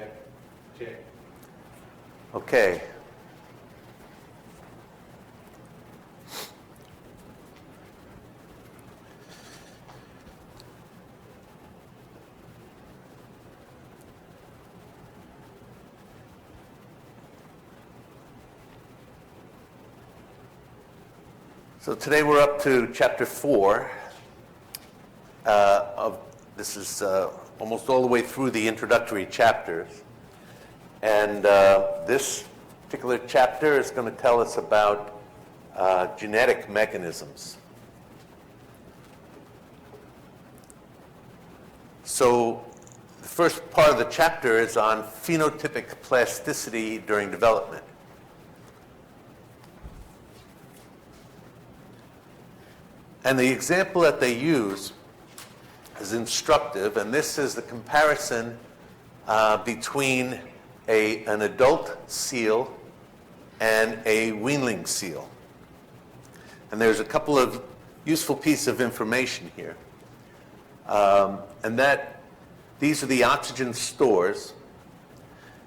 Check. Check. Okay. So today we're up to chapter 4 this is almost all the way through the introductory chapters. And this particular chapter is going to tell us about genetic mechanisms. So the first part of the chapter is on phenotypic plasticity during development. And the example that they use is instructive, and this is the comparison between an adult seal and a weanling seal. And there's a couple of useful pieces of information here. And that these are the oxygen stores,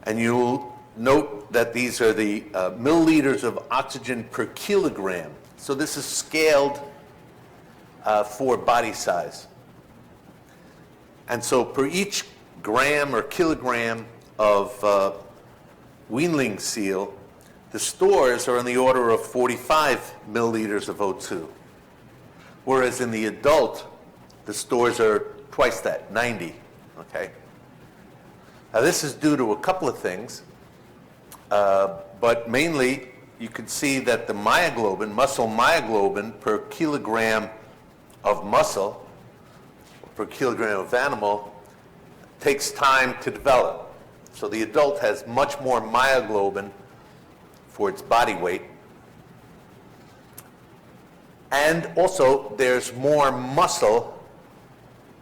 and you'll note that these are the milliliters of oxygen per kilogram. So this is scaled for body size. And so per each gram or kilogram of weanling seal, the stores are in the order of 45 milliliters of O2. Whereas in the adult, the stores are twice that, 90, okay? Now this is due to a couple of things, but mainly you can see that the myoglobin, muscle myoglobin per kilogram of muscle, per kilogram of animal, takes time to develop. So the adult has much more myoglobin for its body weight. And also there's more muscle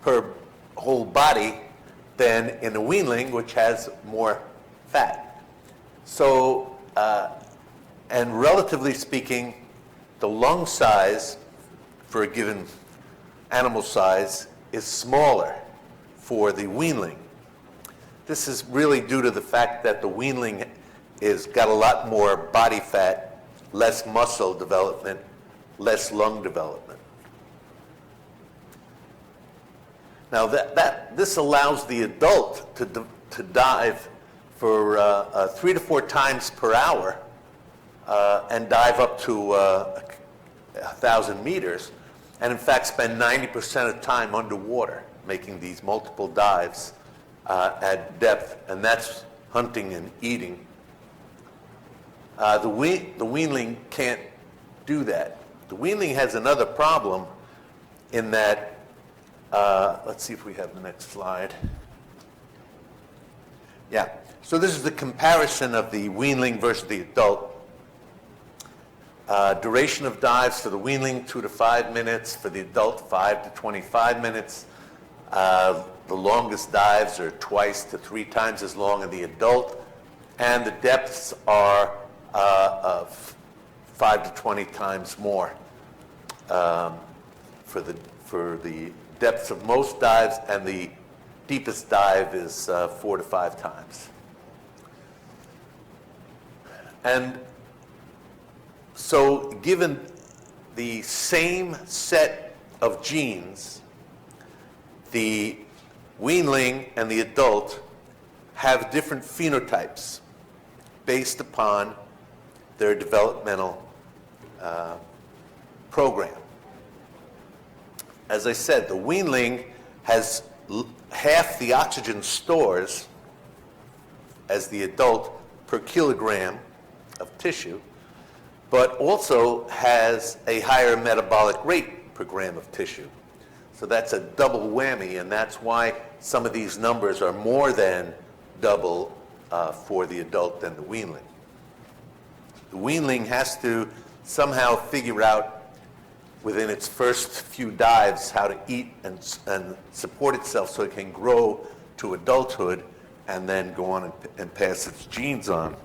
per whole body than in a weanling, which has more fat. So, and relatively speaking, the lung size for a given animal size is smaller for the weanling. This is really due to the fact that the weanling is got a lot more body fat, less muscle development, less lung development. Now this allows the adult to dive for 3 to 4 times per hour and dive up to 1,000 meters. And in fact spend 90% of the time underwater, making these multiple dives at depth, and that's hunting and eating. The weanling can't do that. The weanling has another problem in that, let's see if we have the next slide. Yeah, so this is the comparison of the weanling versus the adult. Duration of dives for the weanling, 2 to 5 minutes. For the adult, 5 to 25 minutes. The longest dives are 2 to 3 times as long in the adult. And the depths are 5 to 20 times more for the depths of most dives, and the deepest dive is 4 to 5 times. And so given the same set of genes, the weanling and the adult have different phenotypes based upon their developmental program. As I said, the weanling has half the oxygen stores as the adult per kilogram of tissue, but also has a higher metabolic rate per gram of tissue. So that's a double whammy, and that's why some of these numbers are more than double for the adult than the weanling. The weanling has to somehow figure out within its first few dives how to eat and support itself so it can grow to adulthood and then go on and pass its genes on.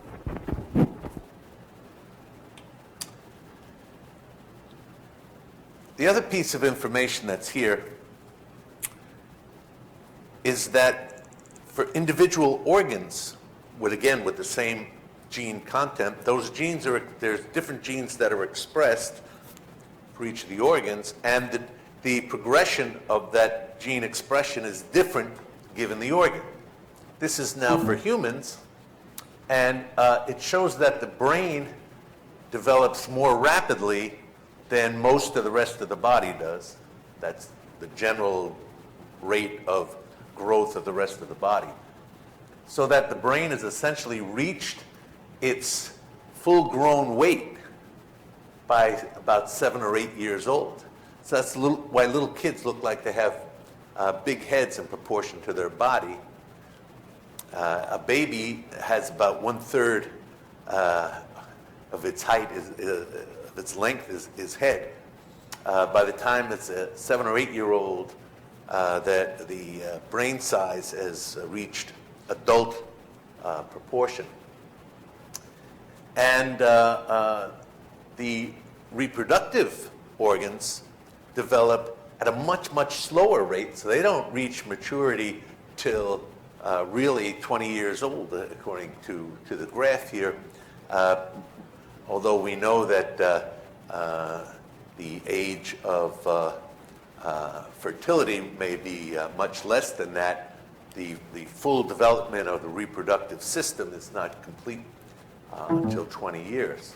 The other piece of information that's here is that For individual organs, with the same gene content, there's different genes that are expressed for each of the organs, and the progression of that gene expression is different given the organ. This is now for humans, and it shows that the brain develops more rapidly than most of the rest of the body does. That's the general rate of growth of the rest of the body. So that the brain has essentially reached its full-grown weight by about 7 or 8 years old. So that's why little kids look like they have big heads in proportion to their body. A baby has about 1/3 of its height, of its length is head. By the time it's a 7 or 8 year old, that the brain size has reached adult proportion. And the reproductive organs develop at a much, much slower rate, so they don't reach maturity till really 20 years old, according to the graph here. Although we know that the age of fertility may be much less than that, the full development of the reproductive system is not complete until 20 years,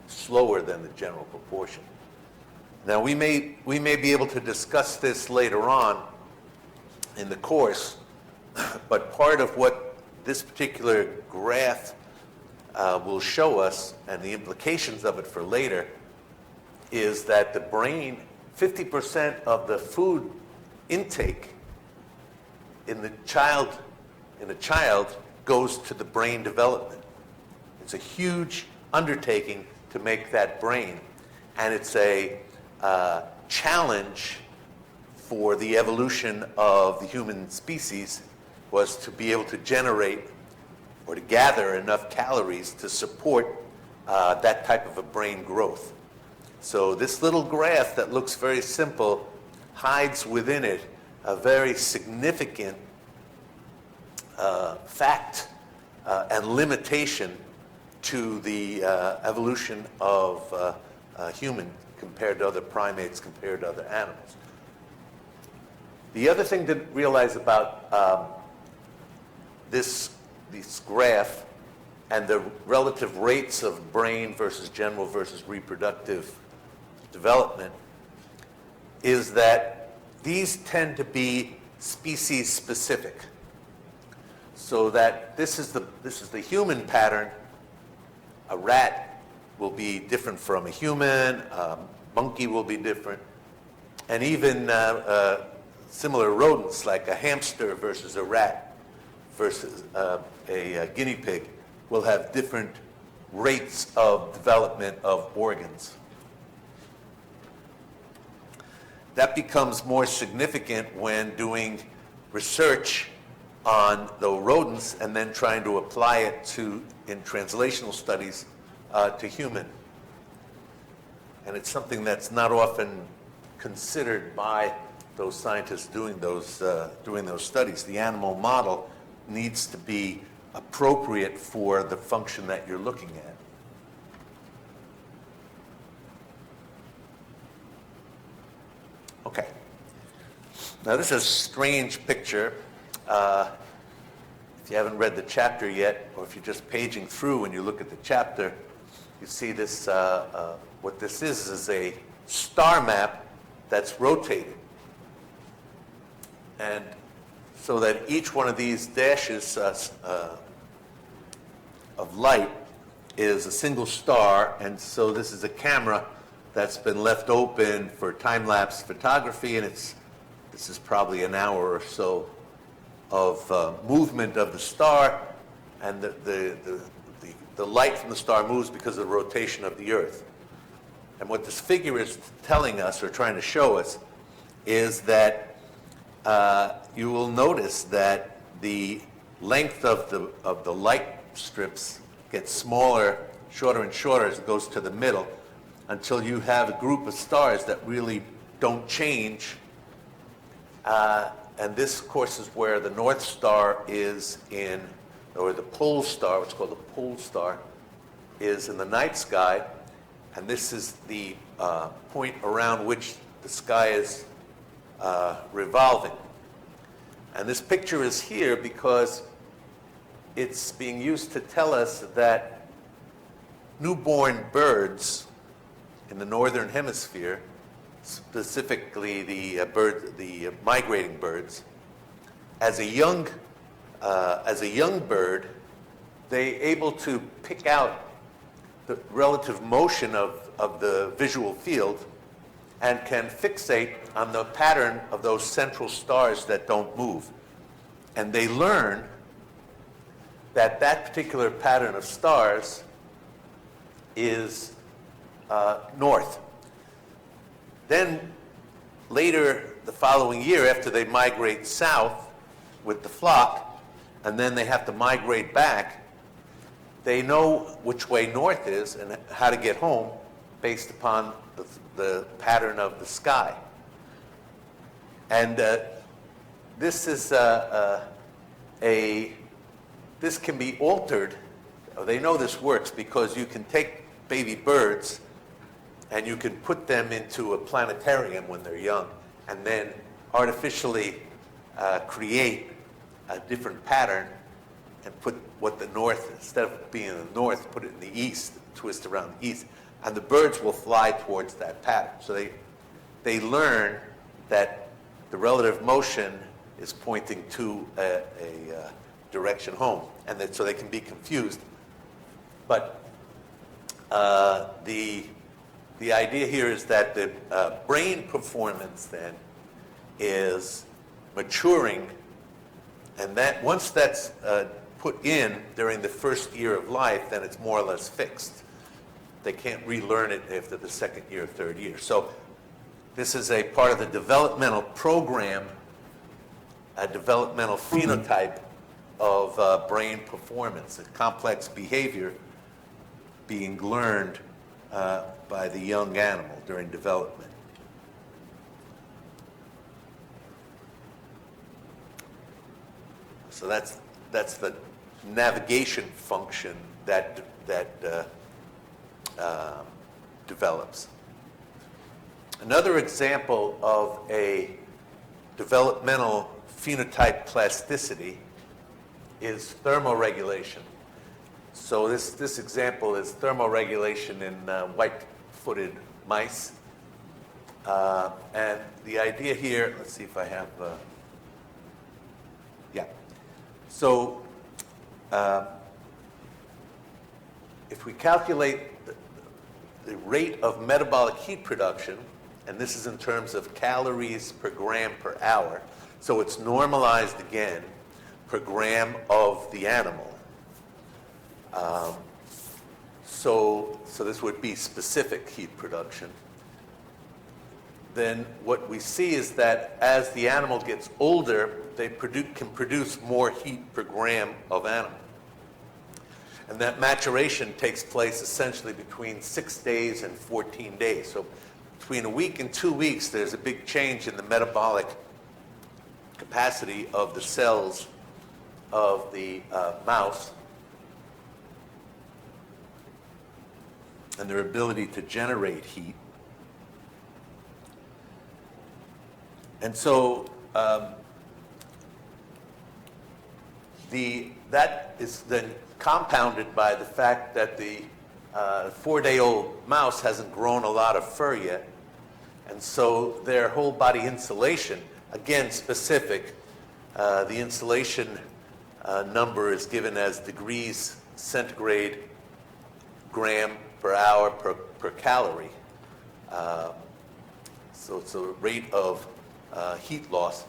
slower than the general proportion. Now we may be able to discuss this later on in the course, but part of what this particular graph will show us, and the implications of it for later, is that the brain, 50% of the food intake in a child goes to the brain development. It's a huge undertaking to make that brain, and it's a challenge for the evolution of the human species, was to be able to generate or to gather enough calories to support that type of a brain growth. So this little graph that looks very simple hides within it a very significant fact and limitation to the evolution of human compared to other primates, compared to other animals. The other thing to realize about this graph and the relative rates of brain versus general versus reproductive development is that these tend to be species specific. So that this is the human pattern. A rat will be different from a human, a monkey will be different, and even similar rodents like a hamster versus a rat versus a guinea pig will have different rates of development of organs. That becomes more significant when doing research on the rodents and then trying to apply it in translational studies to human. And it's something that's not often considered by those scientists doing those studies. The animal model needs to be appropriate for the function that you're looking at. Okay. Now this is a strange picture. If you haven't read the chapter yet, or if you're just paging through and you look at the chapter, you see this, what this is a star map that's rotated. And so that each one of these dashes of light is a single star, and so this is a camera that's been left open for time-lapse photography, and this is probably an hour or so of movement of the star, and the light from the star moves because of the rotation of the Earth. And what this figure is telling us, or trying to show us, is that you will notice that the length of the light strips gets smaller, shorter and shorter as it goes to the middle, until you have a group of stars that really don't change And this, of course, is where the North Star is in, or the pole star, what's called the pole star, is in the night sky. And this is the point around which the sky is revolving. And this picture is here because it's being used to tell us that newborn birds in the northern hemisphere, specifically the migrating birds, as a young bird, they're able to pick out the relative motion of the visual field and can fixate on the pattern of those central stars that don't move. And they learn that that particular pattern of stars is north. Then later the following year, after they migrate south with the flock, and then they have to migrate back, they know which way north is and how to get home based upon the pattern of the sky. And this is this can be altered. They know this works because you can take baby birds and you can put them into a planetarium when they're young and then artificially create a different pattern and put what the north, instead of being in the north, put it in the east, twist around the east, and the birds will fly towards that pattern. So they learn that the relative motion is pointing to a direction home, and so they can be confused. But the idea here is that the brain performance then is maturing, and that once that's put in during the first year of life, then it's more or less fixed. They can't relearn it after the second year or third year. So this is a part of the developmental program, a developmental phenotype of brain performance, a complex behavior being learned by the young animal during development. So that's the navigation function that develops. Another example of a developmental phenotype plasticity is thermoregulation. So this example is thermoregulation in white-footed mice. And the idea here, let's see if I have, yeah. So if we calculate the rate of metabolic heat production, and this is in terms of calories per gram per hour, so it's normalized again per gram of the animal. So this would be specific heat production. Then what we see is that as the animal gets older, they can produce more heat per gram of animal. And that maturation takes place essentially between 6 days and 14 days. So between a week and 2 weeks, there's a big change in the metabolic capacity of the cells of the mouse and their ability to generate heat. And so that is then compounded by the fact that the 4-day-old mouse hasn't grown a lot of fur yet. And so their whole body insulation, again specific, the insulation number is given as degrees centigrade gram per hour per calorie. So it's a rate of heat loss,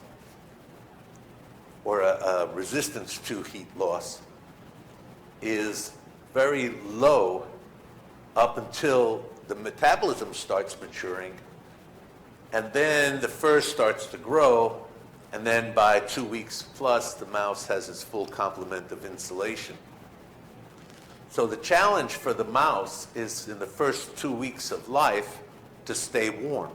or a resistance to heat loss, is very low up until the metabolism starts maturing, and then the fur starts to grow, and then by 2 weeks plus, the mouse has its full complement of insulation. So the challenge for the mouse is in the first 2 weeks of life to stay warm.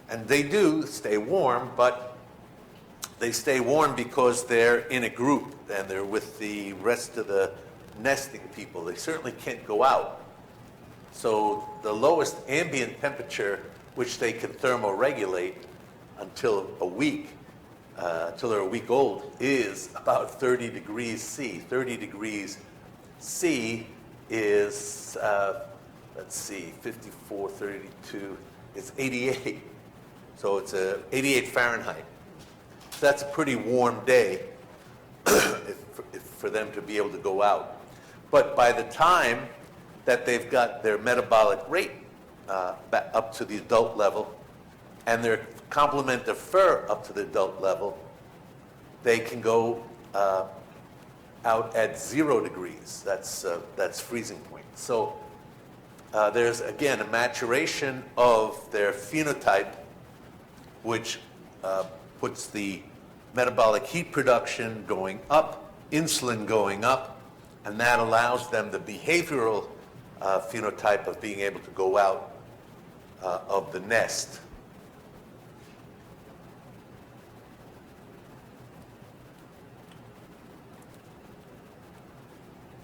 And they do stay warm, but they stay warm because they're in a group and they're with the rest of the nesting people. They certainly can't go out. So the lowest ambient temperature which they can thermoregulate until a week, until they're a week old, is about 30 degrees C. 30 degrees C is, let's see, 54, 32, it's 88. So it's 88 Fahrenheit. So that's a pretty warm day for them to be able to go out. But by the time that they've got their metabolic rate back up to the adult level and their complement of fur up to the adult level, they can go out at 0 degrees. That's freezing point. So there's, again, a maturation of their phenotype, which puts the metabolic heat production going up, insulin going up, and that allows them the behavioral phenotype of being able to go out of the nest.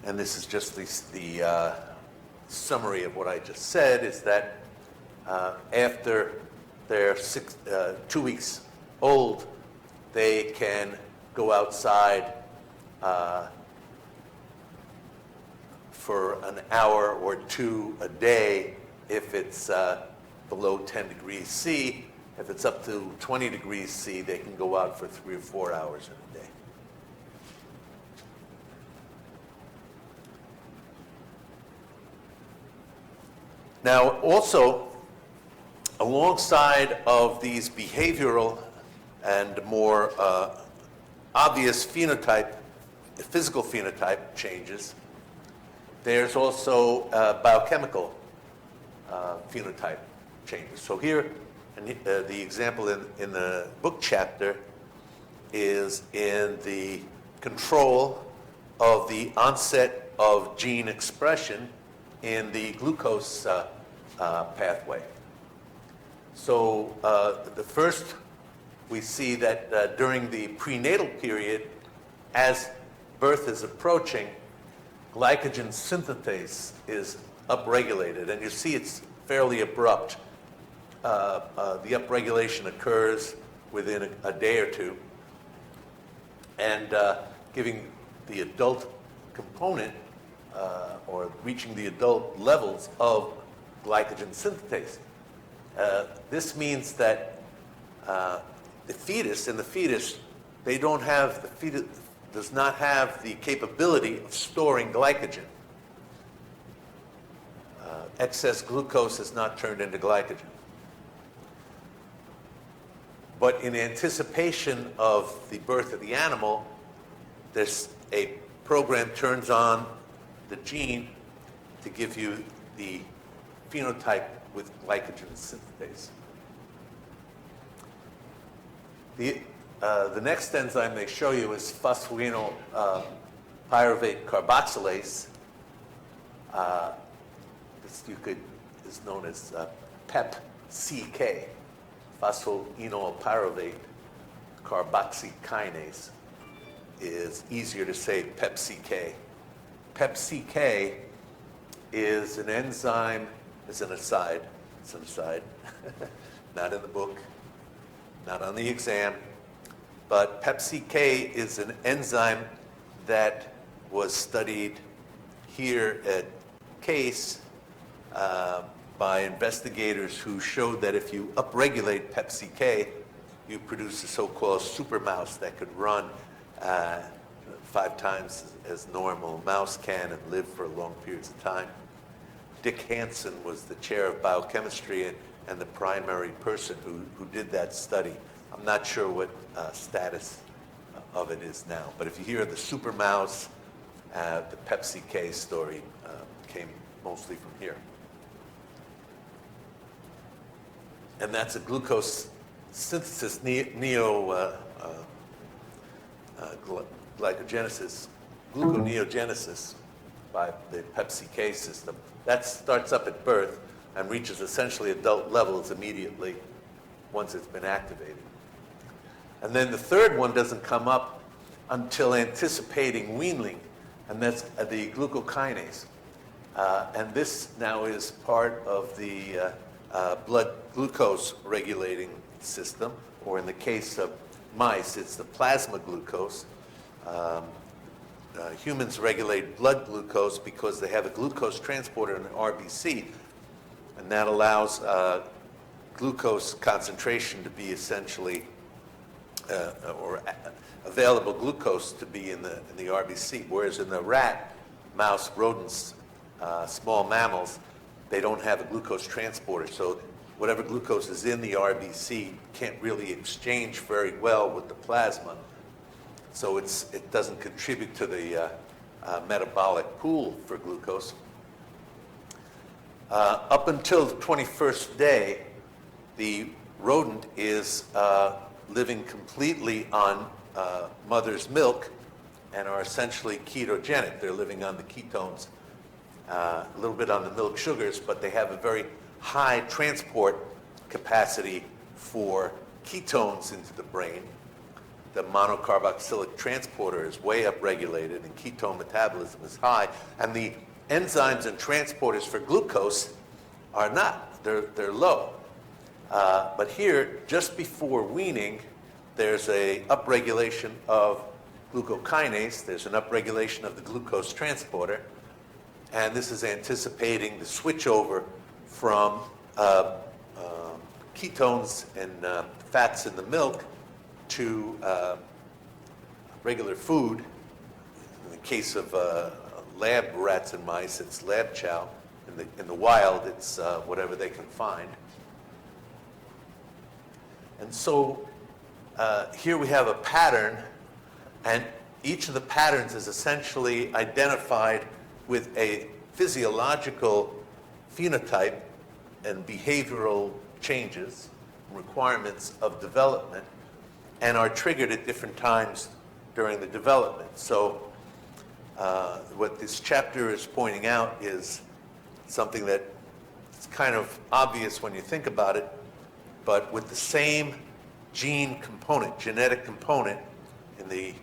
And this is just the summary of what I just said, is that after they're 2 weeks old, they can go outside for an hour or two a day if it's below 10 degrees C. If it's up to 20 degrees C, they can go out for 3 or 4 hours in a day. Now, also, alongside of these behavioral and more obvious phenotype, physical phenotype changes, there's also biochemical phenotype changes. So here, the example in the book chapter is in the control of the onset of gene expression in the glucose pathway. So the first, we see that during the prenatal period, as birth is approaching, glycogen synthetase is upregulated, and you see it's fairly abrupt. The upregulation occurs within a day or two, and giving the adult component or reaching the adult levels of glycogen synthetase. This means that the fetus, they don't have, the fetus does not have the capability of storing glycogen. Excess glucose is not turned into glycogen. But in anticipation of the birth of the animal, there's a program turns on the gene to give you the phenotype with glycogen synthetase. The next enzyme they show you is phosphoenol pyruvate carboxylase. This is known as PEP-CK, phosphoenol pyruvate carboxykinase. Is easier to say PEP-CK. PEP-CK is an enzyme, as an aside, not in the book, not on the exam, but PEP-CK is an enzyme that was studied here at Case by investigators who showed that if you upregulate PEP-CK, you produce a so-called super mouse that could run 5 times as normal a mouse can and live for long periods of time. Dick Hansen was the chair of biochemistry and the primary person who did that study. I'm not sure what status of it is now, but if you hear the super mouse, the PEP-CK story came mostly from here. And that's a glucose synthesis glycogenesis, gluconeogenesis by the PEP-CK system. That starts up at birth and reaches essentially adult levels immediately. once it's been activated. And then the third one doesn't come up until anticipating weaning, and that's the glucokinase. And this now is part of the blood glucose regulating system, or in the case of mice, it's the plasma glucose. Humans regulate blood glucose because they have a glucose transporter in an RBC, and that allows glucose concentration to be essentially, or available glucose to be in the RBC, whereas in the rat, mouse, rodents, small mammals, they don't have a glucose transporter, so whatever glucose is in the RBC can't really exchange very well with the plasma, so it doesn't contribute to the metabolic pool for glucose. Up until the 21st day, the rodent is living completely on mother's milk and are essentially ketogenic. They're living on the ketones, a little bit on the milk sugars, but they have a very high transport capacity for ketones into the brain. The monocarboxylic transporter is way upregulated and ketone metabolism is high, and the enzymes and transporters for glucose are not, they're low. But here, just before weaning, there's a upregulation of glucokinase, there's an upregulation of the glucose transporter, and this is anticipating the switch over from ketones and fats in the milk to regular food. In the case of lab rats and mice, it's lab chow. In the wild, it's whatever they can find. And so here we have a pattern, and each of the patterns is essentially identified with a physiological phenotype and behavioral changes, requirements of development, and are triggered at different times during the development. So what this chapter is pointing out is something that is kind of obvious when you think about it, but with the same gene component, genetic component in the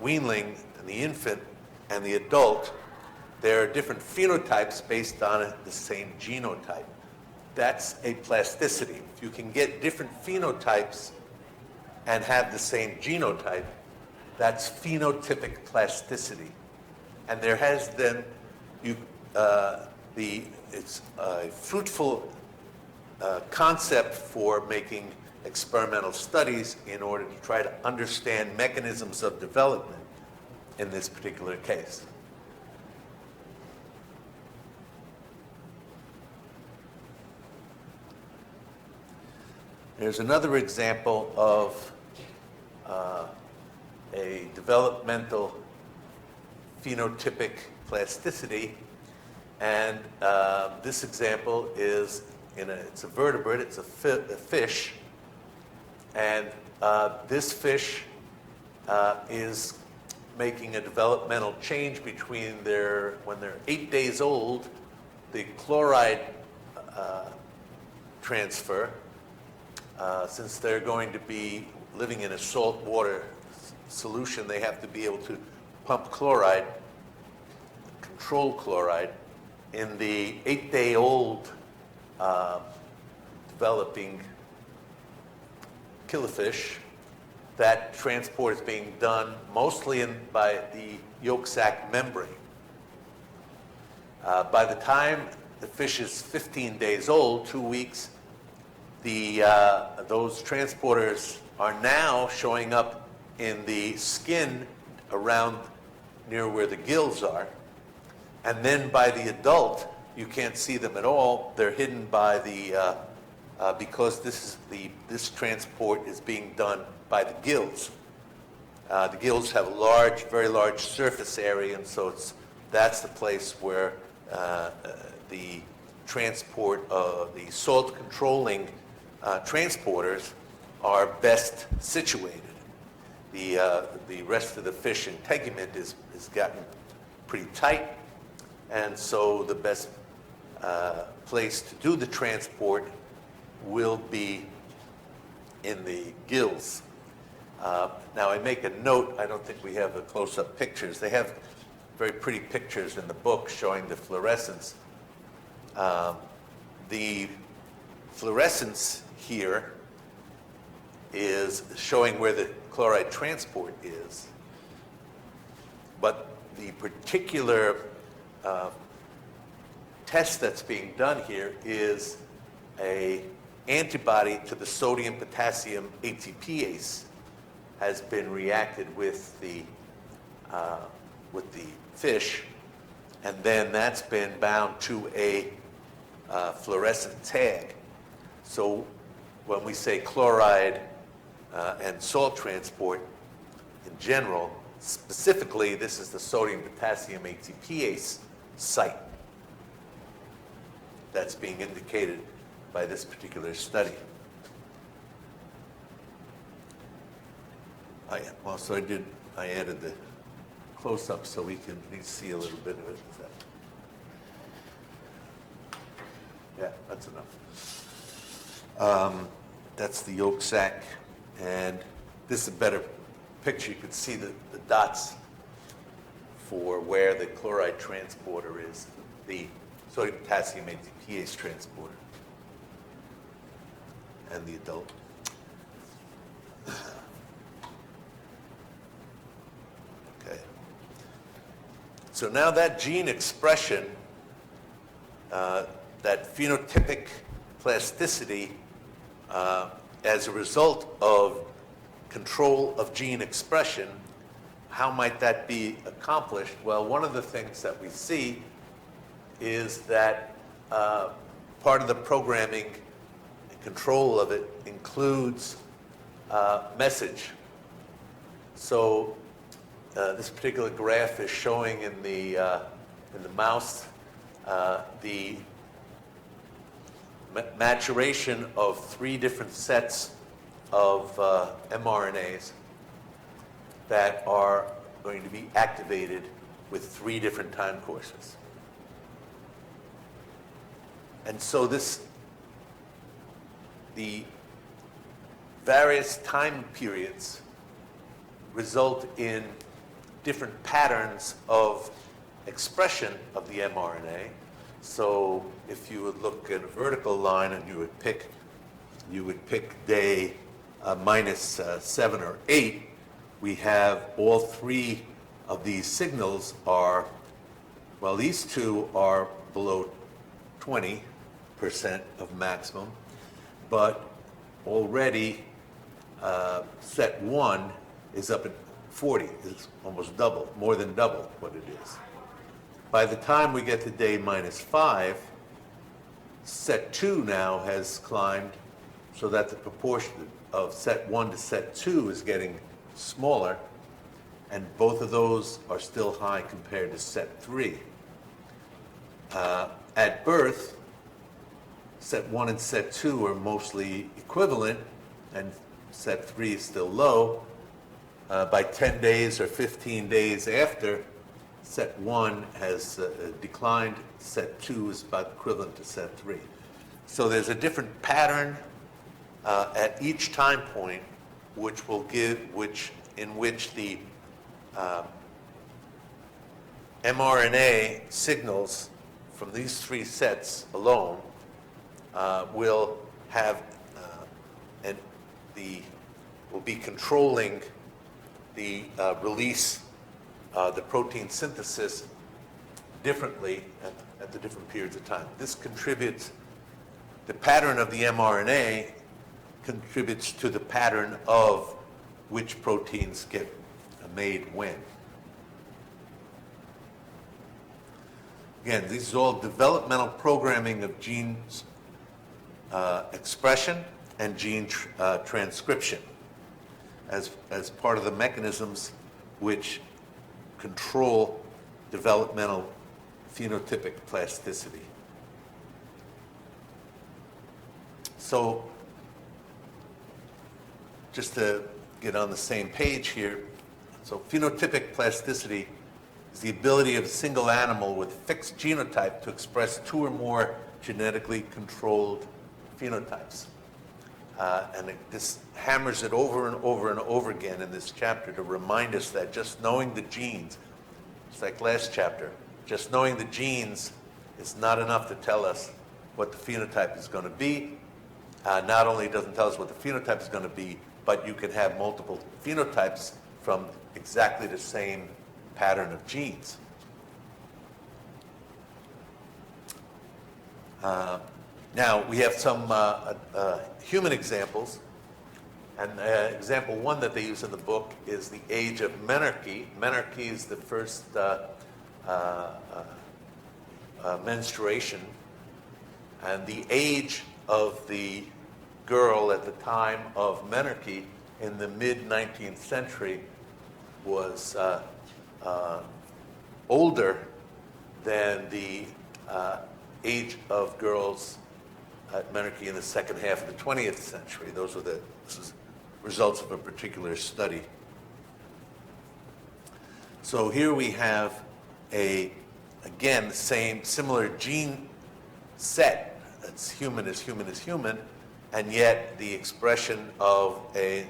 weanling and the infant and the adult, there are different phenotypes based on the same genotype. That's a plasticity. If you can get different phenotypes and have the same genotype, that's phenotypic plasticity. And there has been, it's a fruitful concept for making experimental studies in order to try to understand mechanisms of development in this particular case. There's another example of a developmental phenotypic plasticity, and this example is it's a vertebrate, it's a fish, and this fish is making a developmental change between when they're 8 days old, the chloride transfer, since they're going to be living in a salt water solution, they have to be able to pump chloride, control chloride. In the 8-day-old developing killifish, that transport is being done mostly by the yolk sac membrane. By the time the fish is 15 days old, 2 weeks, those transporters are now showing up in the skin around near where the gills are. And then by the adult, you can't see them at all. They're hidden by because this transport is being done by the gills. The gills have a very large surface area, and so that's the place where the transport of the salt controlling transporters are best situated. The rest of the fish integument is gotten pretty tight, and so the best place to do the transport will be in the gills. Now I make a note, I don't think we have the close-up pictures. They have very pretty pictures in the book showing the fluorescence. The fluorescence here is showing where the chloride transport is, but the particular test that's being done here is a antibody to the sodium-potassium ATPase has been reacted with the fish, and then that's been bound to a fluorescent tag. So when we say chloride and salt transport in general, specifically this is the sodium-potassium ATPase site that's being indicated by this particular study. I added the close-up so we can at least see a little bit of it. Yeah, that's enough. That's the yolk sac, and this is a better picture. You can see the dots for where the chloride transporter is, the sodium potassium ATPase transporter, and the adult. Okay. So now that gene expression, that phenotypic plasticity, as a result of control of gene expression, how might that be accomplished? Well, one of the things that we see is that part of the programming and control of it includes message. So this particular graph is showing in the mouse the maturation of 3 different sets of mRNAs that are going to be activated with 3 different time courses. And so the various time periods result in different patterns of expression of the mRNA. So if you would look at a vertical line and you would pick day -7 or 8, we have all 3 of these signals are, well, these 2 are below 20% of maximum, but already set 1 is up at 40. It's almost double, more than double what it is. By the time we get to day -5, set 2 now has climbed so that the proportion of set 1 to set 2 is getting smaller, and both of those are still high compared to set 3. At birth, set 1 and set 2 are mostly equivalent, and set 3 is still low. By 10 days or 15 days after, set 1 has declined, set 2 is about equivalent to set 3. So there's a different pattern at each time point in which the mRNA signals from these 3 sets alone will have will be controlling the release, the protein synthesis differently at the different periods of time. This contributes, the pattern of the mRNA contributes to the pattern of which proteins get made when. Again, this is all developmental programming of genes expression and gene transcription as part of the mechanisms which control developmental phenotypic plasticity. So, just to get on the same page here, so phenotypic plasticity is the ability of a single animal with fixed genotype to express 2 or more genetically controlled phenotypes. This hammers it over and over and over again in this chapter to remind us that just knowing the genes, it's like last chapter, just knowing the genes is not enough to tell us what the phenotype is going to be. Not only doesn't tell us what the phenotype is going to be, but you can have multiple phenotypes from exactly the same pattern of genes. Now, we have some human examples. And example one that they use in the book is the age of menarche. Menarche is the first menstruation. And the age of the girl at the time of menarche in the mid-19th century was older than the age of girls at menarche in the second half of the 20th century. This is results of a particular study. So here we have again, similar gene set. It's human is human is human, and yet the expression of the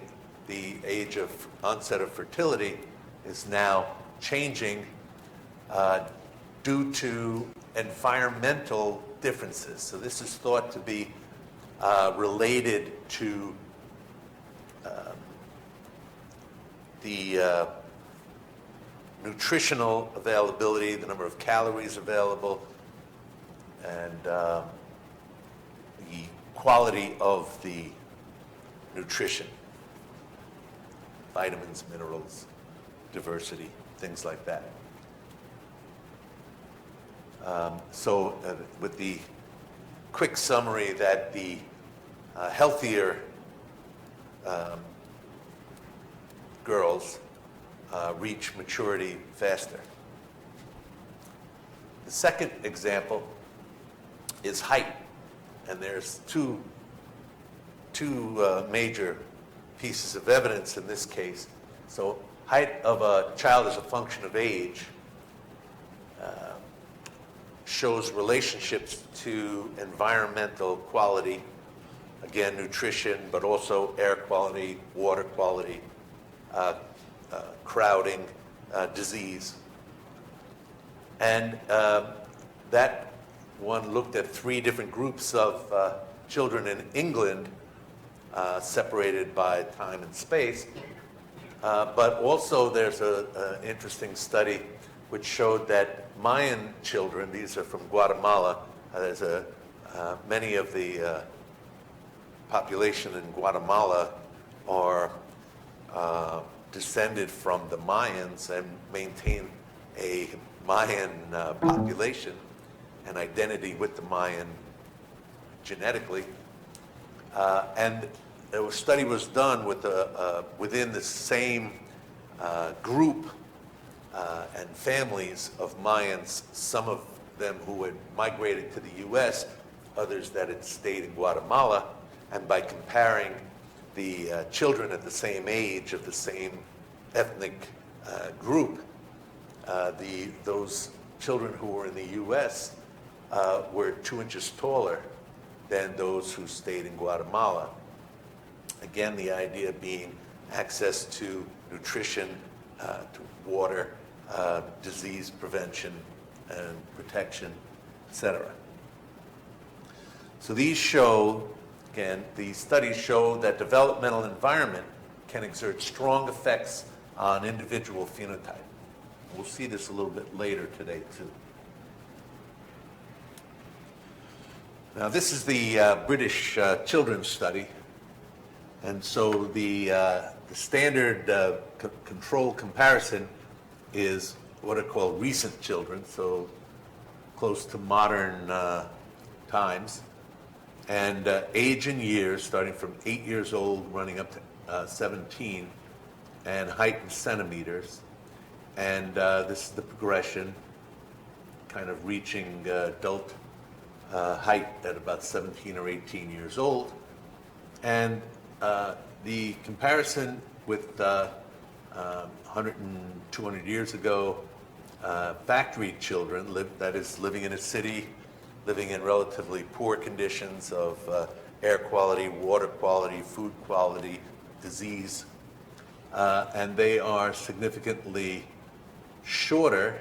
age of onset of fertility is now changing due to environmental differences. So this is thought to be related to the nutritional availability, the number of calories available, and the quality of the nutrition, vitamins, minerals, diversity, things like that. With the quick summary that the healthier girls reach maturity faster. The second example is height, and there's two major pieces of evidence in this case. So height of a child as a function of age shows relationships to environmental quality, again, nutrition, but also air quality, water quality, crowding, disease. And that one looked at 3 different groups of children in England, separated by time and space. But also there's an interesting study which showed that Mayan children, these are from Guatemala, many of the population in Guatemala are descended from the Mayans and maintain a Mayan population and identity with the Mayan genetically. And a study was done with within the same group and families of Mayans, some of them who had migrated to the U.S., others that had stayed in Guatemala, and by comparing the children at the same age of the same ethnic group, those children who were in the U.S. Were 2 inches taller than those who stayed in Guatemala. Again, the idea being access to nutrition, to water, disease prevention and protection, etc. So these show, again, these studies show that developmental environment can exert strong effects on individual phenotype. We'll see this a little bit later today, too. Now, this is the British children's study. And so the standard control comparison is what are called recent children, so close to modern times. And age in years, starting from 8 years old, running up to 17, and height in centimeters. And this is the progression, kind of reaching adult height at about 17 or 18 years old. And the comparison with 100 and 200 years ago, factory children, that is living in a city, living in relatively poor conditions of air quality, water quality, food quality, disease, and they are significantly shorter.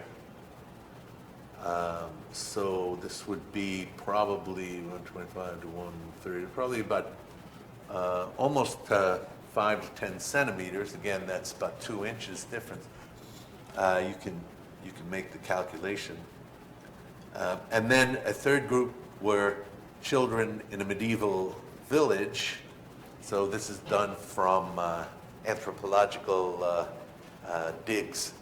So this would be probably 125 to 130, probably about almost 5 to 10 centimeters. Again, that's about 2 inches difference. You can make the calculation. And then a third group were children in a medieval village. So this is done from anthropological digs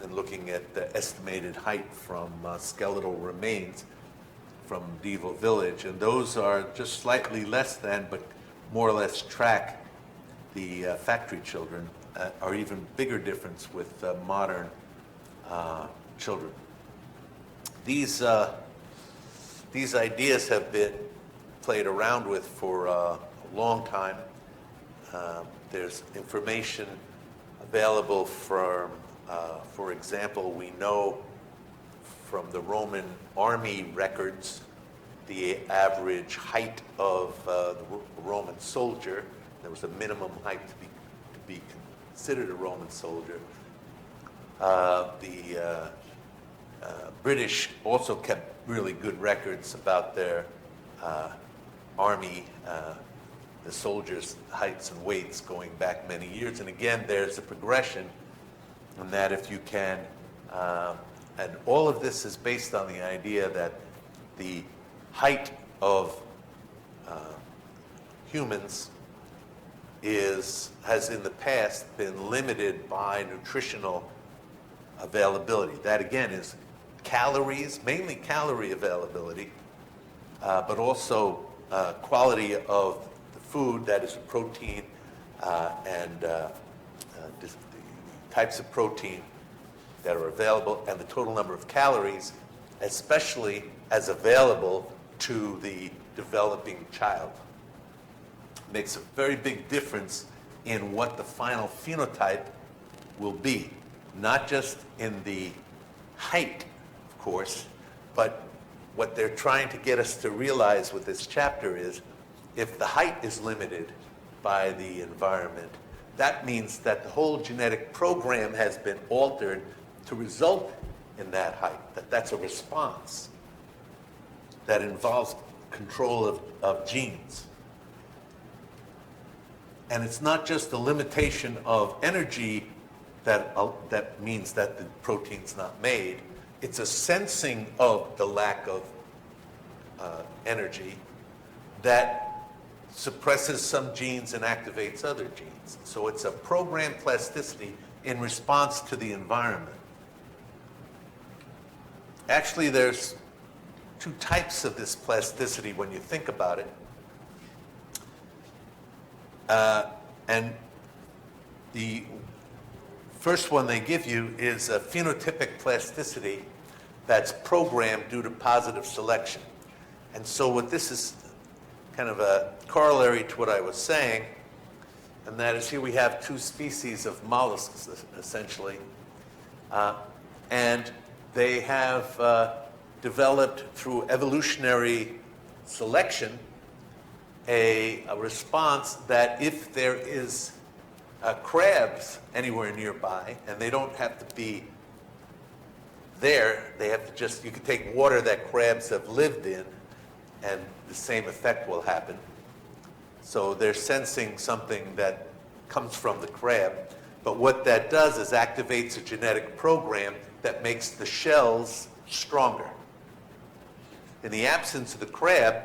and looking at the estimated height from skeletal remains from medieval village. And those are just slightly less than, but more or less track the factory children, or even bigger difference with modern children. These ideas have been played around with for a long time. There's information available from, for example, we know from the Roman army records the average height of the Roman soldier. There was a minimum height to be considered a Roman soldier. The British also kept really good records about their army, the soldiers' heights and weights going back many years. And again, there's a progression in that if you can, and all of this is based on the idea that the height of humans has in the past been limited by nutritional availability. That again is calories, mainly calorie availability, but also quality of the food, that is protein and the types of protein that are available, and the total number of calories, especially as available to the developing child. Makes a very big difference in what the final phenotype will be, not just in the height, of course, but what they're trying to get us to realize with this chapter is if the height is limited by the environment, that means that the whole genetic program has been altered to result in that height, that's a response that involves control of genes. And it's not just the limitation of energy that means that the protein's not made, it's a sensing of the lack of energy that suppresses some genes and activates other genes. So it's a programmed plasticity in response to the environment. Actually, there's two types of this plasticity when you think about it. And the first one they give you is a phenotypic plasticity that's programmed due to positive selection. And so what this is kind of a corollary to what I was saying, and that is here we have two species of mollusks, essentially. And they have developed through evolutionary selection a response that if there is crabs anywhere nearby, and they don't have to be there, they have to just, you can take water that crabs have lived in, and the same effect will happen. So they're sensing something that comes from the crab, but what that does is activates a genetic program that makes the shells stronger. In the absence of the crab,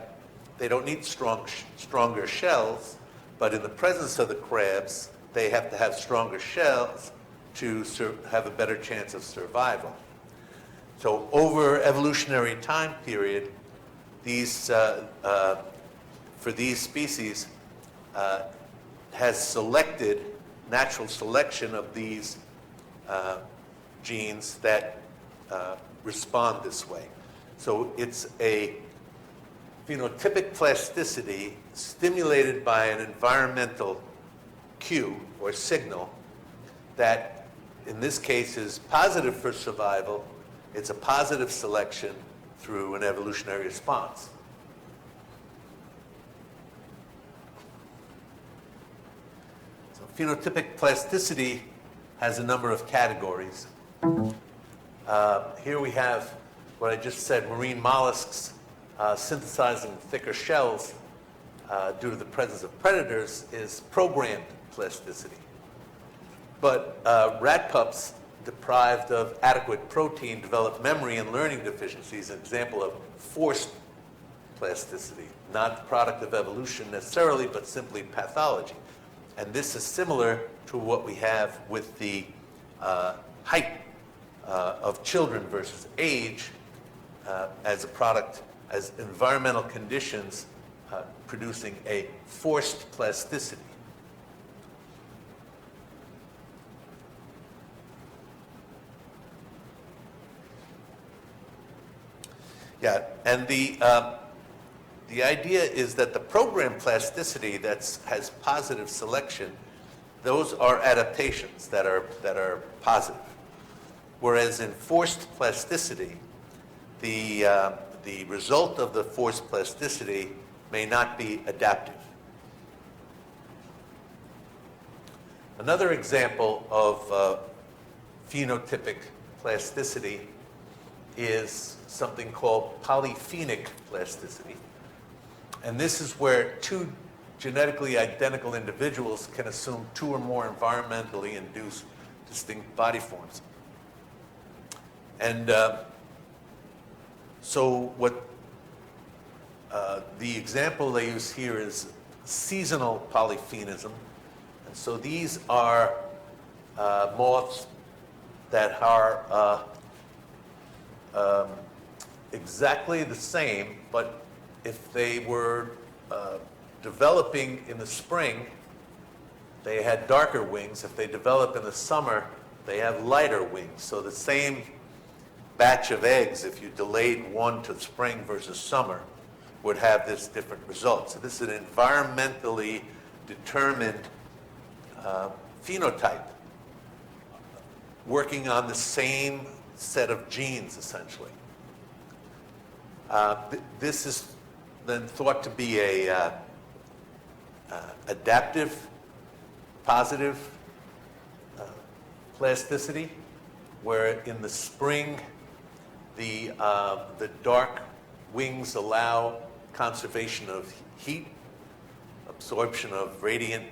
they don't need stronger shells, but in the presence of the crabs, they have to have stronger shells to have a better chance of survival. So over evolutionary time period, these for these species has selected natural selection of these genes that respond this way. So it's a phenotypic plasticity stimulated by an environmental cue or signal that in this case is positive for survival. It's a positive selection through an evolutionary response. phenotypic plasticity has a number of categories. Here we have what I just said, marine mollusks synthesizing thicker shells due to the presence of predators is programmed plasticity. But rat pups deprived of adequate protein develop memory and learning deficiencies, an example of forced plasticity, not the product of evolution necessarily, but simply pathology. And this is similar to what we have with the height of children versus age as a product, as environmental conditions producing a forced plasticity. Yeah, and the idea is that the programmed plasticity that has positive selection, those are adaptations that are positive. Whereas in forced plasticity, the result of the forced plasticity may not be adaptive. Another example of phenotypic plasticity is something called polyphenic plasticity. And this is where two genetically identical individuals can assume two or more environmentally induced distinct body forms. And so what the example they use here is seasonal polyphenism. And so these are moths that are exactly the same, but if they were developing in the spring, they had darker wings. If they develop in the summer, they have lighter wings. So the same batch of eggs, if you delayed one to spring versus summer, would have this different result. So this is an environmentally determined phenotype working on the same set of genes, essentially. This is then thought to be a adaptive, positive plasticity, where in the spring the dark wings allow conservation of heat, absorption of radiation,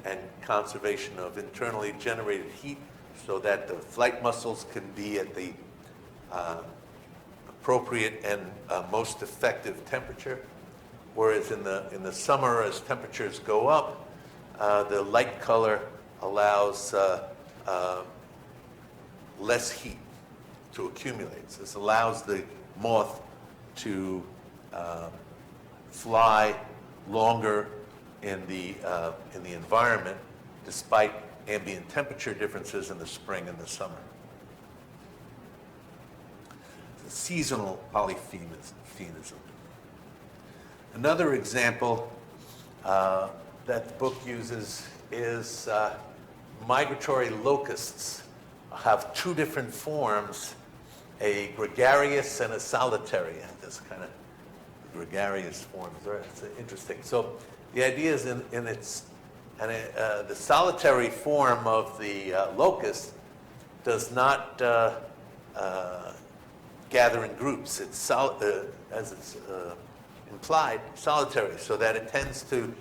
and conservation of internally generated heat, so that the flight muscles can be at the appropriate and most effective temperature. Whereas in the summer, as temperatures go up, the light color allows less heat to accumulate. So this allows the moth to fly longer in the environment, despite ambient temperature differences in the spring and the summer. The seasonal polyphenism. Another example that the book uses is migratory locusts have two different forms, a gregarious and a solitary. This kind of gregarious form. It's interesting. So the idea is in its, and the solitary form of the locust does not gather in groups. It's as it's implied, solitary, so that it tends to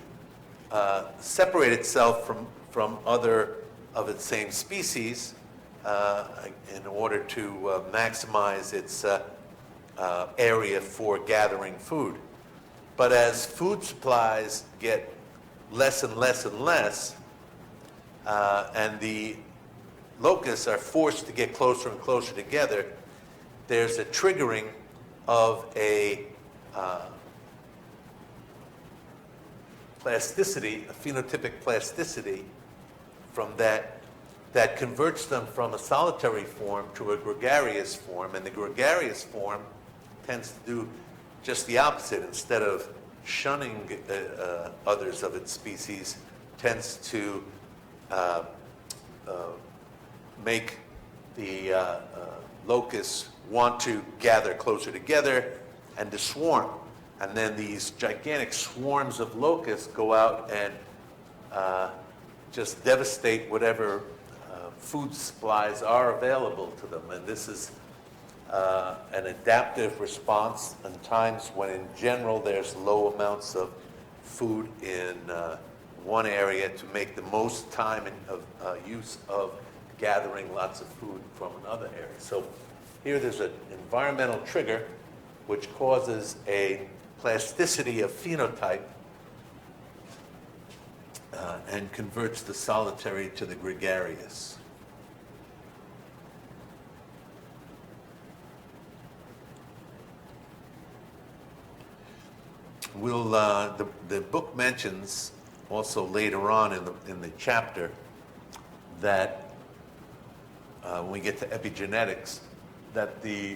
separate itself from other of its same species in order to maximize its area for gathering food. But as food supplies get less and less and less, and the locusts are forced to get closer and closer together, there's a triggering of a plasticity, a phenotypic plasticity from that converts them from a solitary form to a gregarious form, and the gregarious form tends to do just the opposite. Instead of shunning others of its species, tends to make the locusts want to gather closer together and to swarm. And then these gigantic swarms of locusts go out and just devastate whatever food supplies are available to them. And this is an adaptive response in times when in general there's low amounts of food in one area to make the most time of use of gathering lots of food from another area. So here there's an environmental trigger which causes a plasticity of phenotype and converts the solitary to the gregarious. The book mentions also later on in the chapter that when we get to epigenetics, that the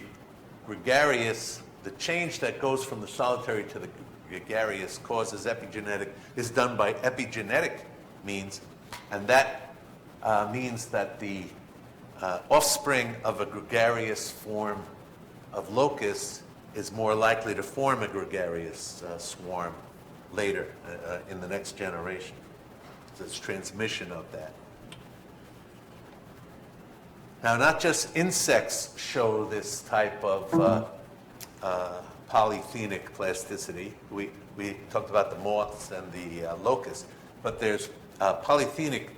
gregarious, the change that goes from the solitary to the gregarious causes epigenetic, is done by epigenetic means, and that means that the offspring of a gregarious form of locust is more likely to form a gregarious swarm later in the next generation. So it's transmission of that. Now, not just insects show this type of polyphenic plasticity. We talked about the moths and the locusts, but there's polyphenic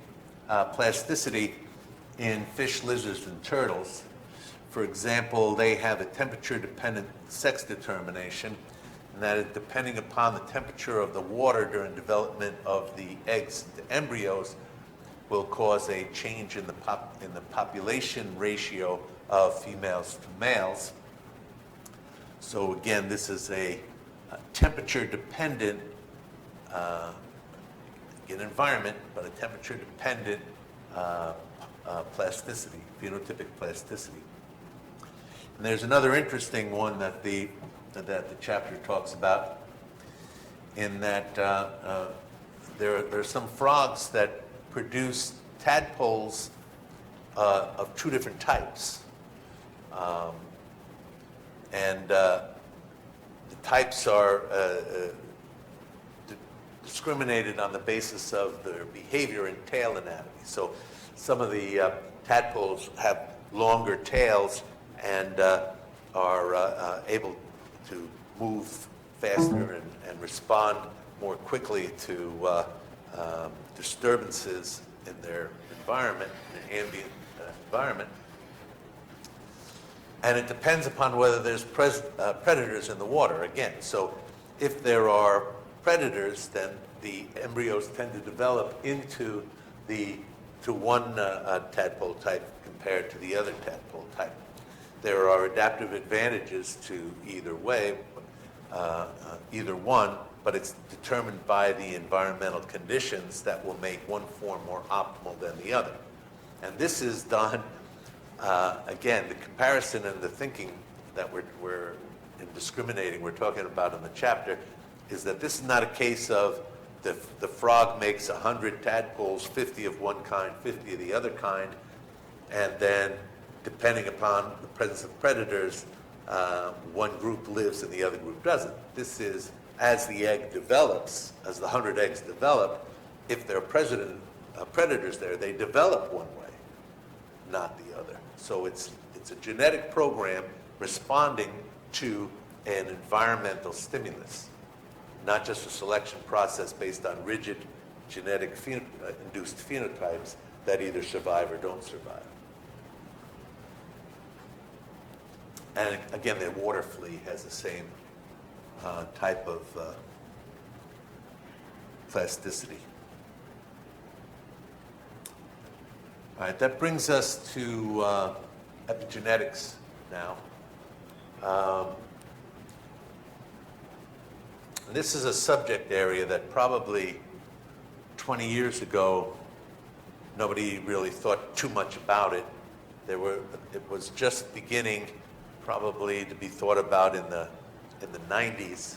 plasticity in fish, lizards, and turtles. For example, they have a temperature-dependent sex determination, and that is depending upon the temperature of the water during development of the eggs to embryos will cause a change in the population ratio of females to males. So again, this is a temperature-dependent environment, but a temperature-dependent plasticity, phenotypic plasticity. And there's another interesting one that the chapter talks about, in that there are some frogs that produce tadpoles of two different types. And the types are discriminated on the basis of their behavior and tail anatomy. So some of the tadpoles have longer tails and are able to move faster and respond more quickly to disturbances in their environment, in ambient environment. And it depends upon whether there's predators in the water, again. So if there are predators, then the embryos tend to develop into one tadpole type compared to the other tadpole type. There are adaptive advantages to either way, either one, but it's determined by the environmental conditions that will make one form more optimal than the other. And this is done, again, the comparison and the thinking that we're in discriminating, we're talking about in the chapter, is that this is not a case of the frog makes 100 tadpoles, 50 of one kind, 50 of the other kind, and then depending upon the presence of predators, one group lives and the other group doesn't. This is, as the egg develops, as the 100 eggs develop, if there are predators there, they develop one way, not the other. So it's a genetic program responding to an environmental stimulus, not just a selection process based on rigid genetic induced phenotypes that either survive or don't survive. And again, the water flea has the same type of plasticity. All right, that brings us to epigenetics now. This is a subject area that probably 20 years ago, nobody really thought too much about it. It was just beginning probably to be thought about in the 90s.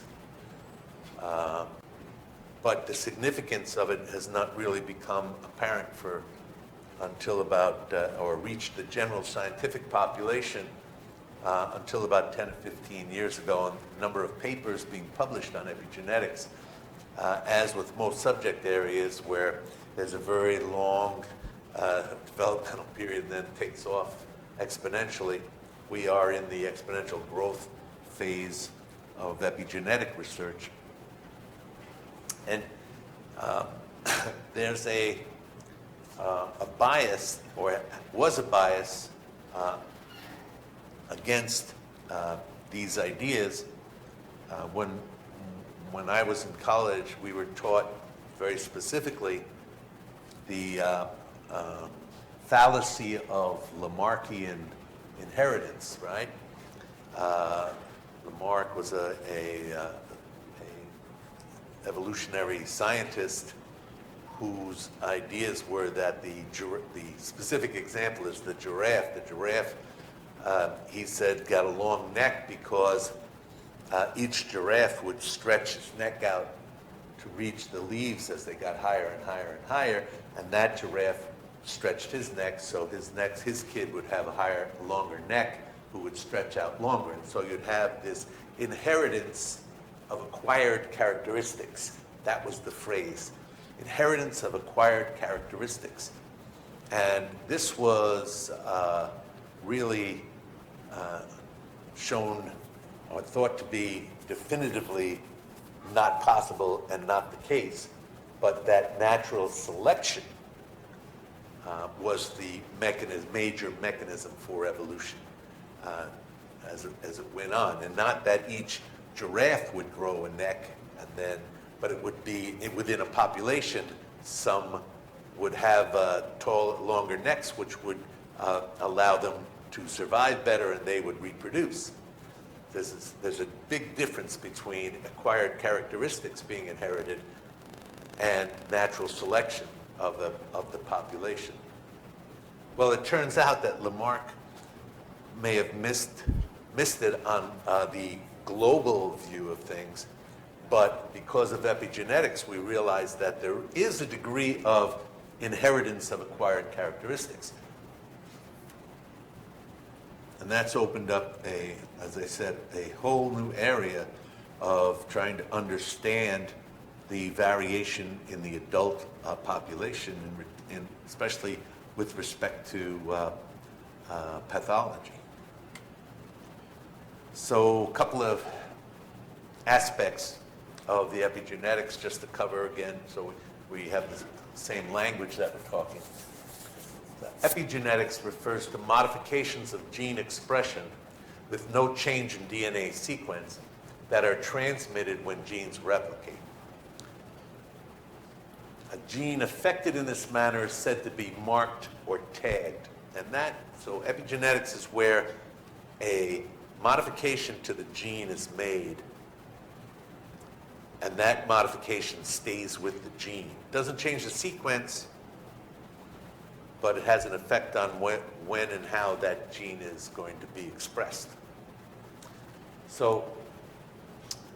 But the significance of it has not really become apparent until about, or reached the general scientific population until about 10 or 15 years ago, and the number of papers being published on epigenetics as with most subject areas where there's a very long developmental period and then takes off exponentially, we are in the exponential growth phase of epigenetic research. And there's a bias, or was a bias, against these ideas. When I was in college, we were taught very specifically the fallacy of Lamarckian inheritance, right? Lamarck was a evolutionary scientist whose ideas were that the specific example is the giraffe. The giraffe, he said, got a long neck because each giraffe would stretch its neck out to reach the leaves as they got higher and higher and higher, and that giraffe stretched his neck, so his kid would have a longer neck, who would stretch out longer. And so you'd have this inheritance of acquired characteristics. That was the phrase, inheritance of acquired characteristics. And this was really shown or thought to be definitively not possible and not the case, but that natural selection was the major mechanism for evolution as it went on, and not that each giraffe would grow a neck, but it would be within a population. Some would have longer necks, which would allow them to survive better, and they would reproduce. There's a big difference between acquired characteristics being inherited and natural selection of the population. Well, it turns out that Lamarck may have missed it on the global view of things, but because of epigenetics, we realize that there is a degree of inheritance of acquired characteristics. And that's opened up as I said, a whole new area of trying to understand the variation in the adult population, and especially with respect to pathology. So a couple of aspects of the epigenetics just to cover again, so we have the same language that we're talking. Epigenetics refers to modifications of gene expression with no change in DNA sequence that are transmitted when genes replicate. A gene affected in this manner is said to be marked or tagged. So epigenetics is where a modification to the gene is made, and that modification stays with the gene. It doesn't change the sequence, but it has an effect on when and how that gene is going to be expressed. So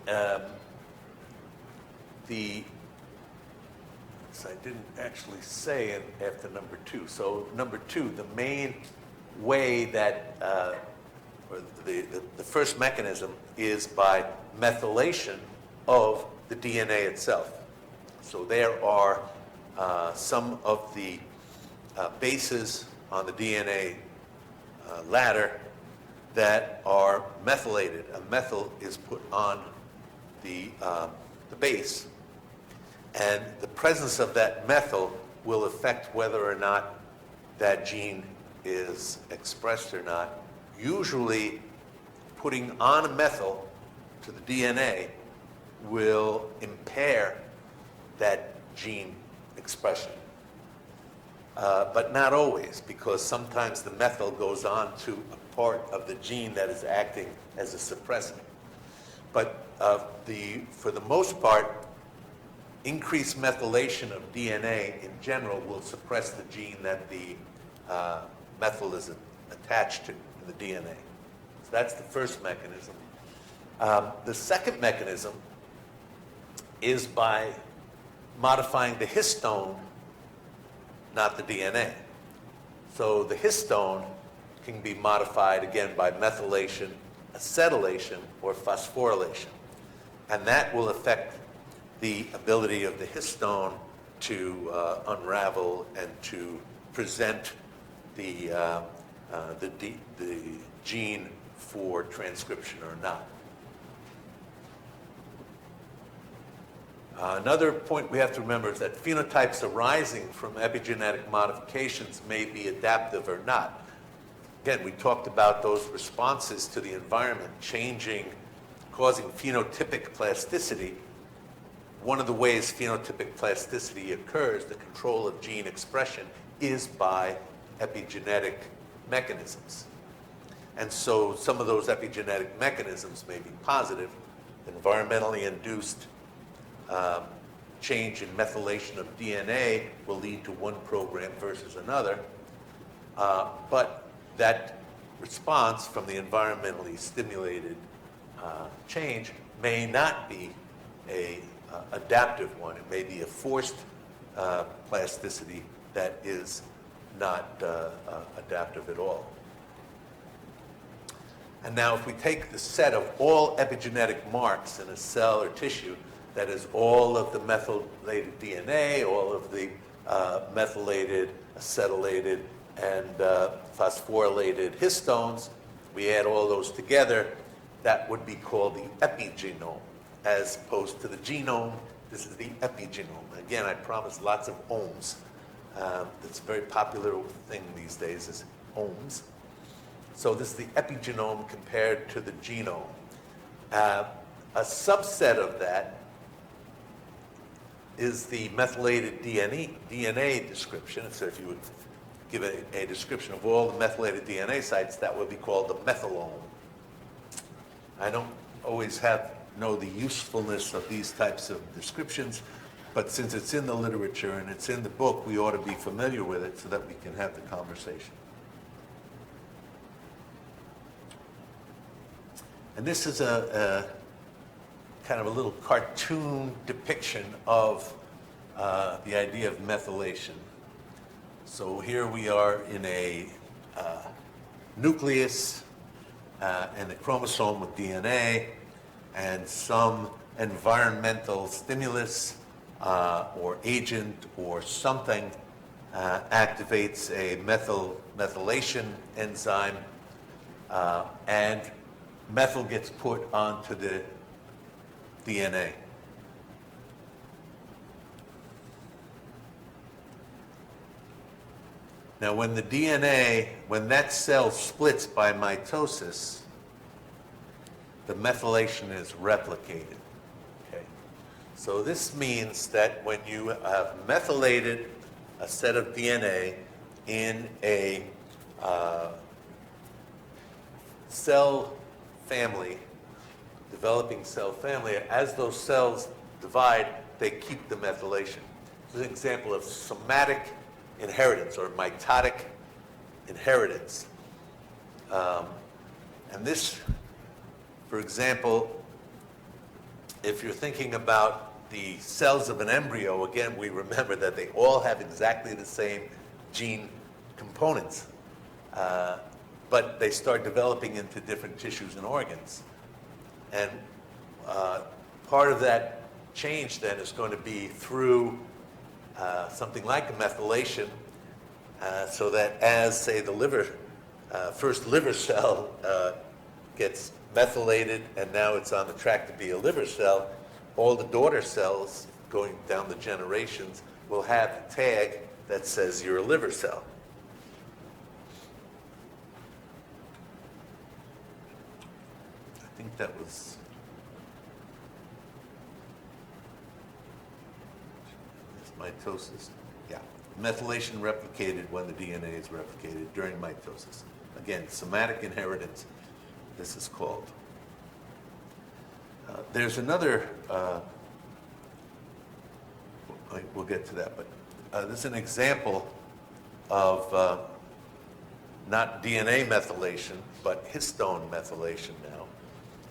I didn't actually say after number 2. So number 2, the main way that, or the first mechanism is by methylation of the DNA itself. So there are some of the bases on the DNA ladder that are methylated. A methyl is put on the base, and the presence of that methyl will affect whether or not that gene is expressed or not. Usually, putting on a methyl to the DNA will impair that gene expression. But not always, because sometimes the methyl goes on to a part of the gene that is acting as a suppressant. But for the most part, increased methylation of DNA in general will suppress the gene that the methyl is attached to in the DNA. So that's the first mechanism. The second mechanism is by modifying the histone, not the DNA. So the histone can be modified again by methylation, acetylation, or phosphorylation. And that will affect the ability of the histone to unravel and to present the gene for transcription or not. Another point we have to remember is that phenotypes arising from epigenetic modifications may be adaptive or not. Again, we talked about those responses to the environment changing, causing phenotypic plasticity. One of the ways phenotypic plasticity occurs, the control of gene expression, is by epigenetic mechanisms. And so some of those epigenetic mechanisms may be positive. Environmentally induced change in methylation of DNA will lead to one program versus another. But that response from the environmentally stimulated change may not be a adaptive one. It may be a forced plasticity that is not adaptive at all. And now if we take the set of all epigenetic marks in a cell or tissue, that is all of the methylated DNA, all of the methylated, acetylated, and phosphorylated histones, we add all those together, that would be called the epigenome. As opposed to the genome, this is the epigenome. Again, I promise lots of ohms. It's a very popular thing these days is ohms. So this is the epigenome compared to the genome. A subset of that is the methylated DNA description. So if you would give a description of all the methylated DNA sites, that would be called the methylome. I don't always know the usefulness of these types of descriptions, but since it's in the literature and it's in the book, we ought to be familiar with it so that we can have the conversation. And this is a kind of a little cartoon depiction of the idea of methylation. So here we are in a nucleus and a chromosome with DNA, and some environmental stimulus or agent or something activates a methylation enzyme, and methyl gets put onto the DNA. Now when the DNA, when that cell splits by mitosis, the methylation is replicated. Okay? So this means that when you have methylated a set of DNA in a cell family, developing cell family, as those cells divide, they keep the methylation. This is an example of somatic inheritance or mitotic inheritance. And this, for example, if you're thinking about the cells of an embryo, again, we remember that they all have exactly the same gene components, but they start developing into different tissues and organs. And part of that change then is going to be through something like a methylation, so that as, say, the liver, first liver cell gets methylated and now it's on the track to be a liver cell, all the daughter cells going down the generations will have the tag that says you're a liver cell. I think that was... mitosis. Yeah. Methylation replicated when the DNA is replicated during mitosis. Again, somatic inheritance, this is called. There's another, we'll get to that, but this is an example of not DNA methylation, but histone methylation now.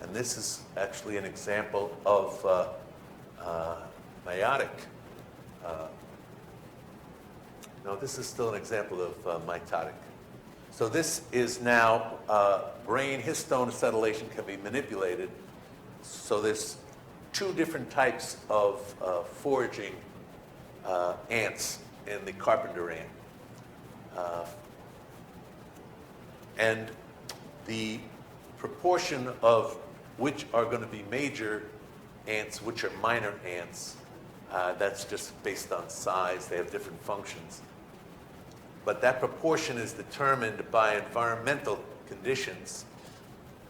And this is actually an example of meiotic. No, this is still an example of mitotic. So this is now brain histone acetylation can be manipulated. So this two different types of foraging ants in the carpenter ant. And the proportion of which are going to be major ants, which are minor ants, that's just based on size. They have different functions. But that proportion is determined by environmental conditions.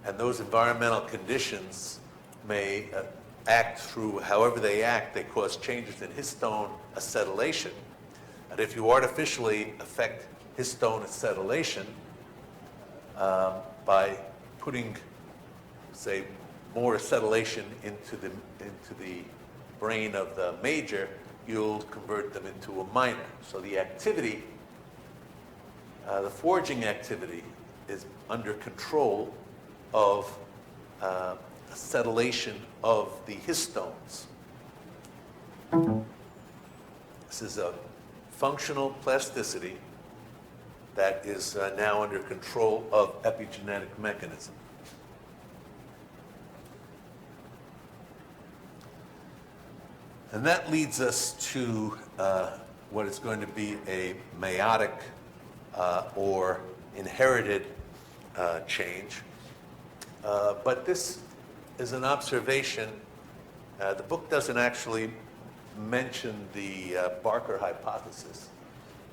And those environmental conditions may act through, however they act, they cause changes in histone acetylation. And if you artificially affect histone acetylation by putting, say, more acetylation into the brain of the major, you'll convert them into a minor. So the activity, the foraging activity, is under control of acetylation of the histones. This is a functional plasticity that is now under control of epigenetic mechanism. And that leads us to what is going to be a meiotic or inherited change. But this is an observation. The book doesn't actually mention the Barker hypothesis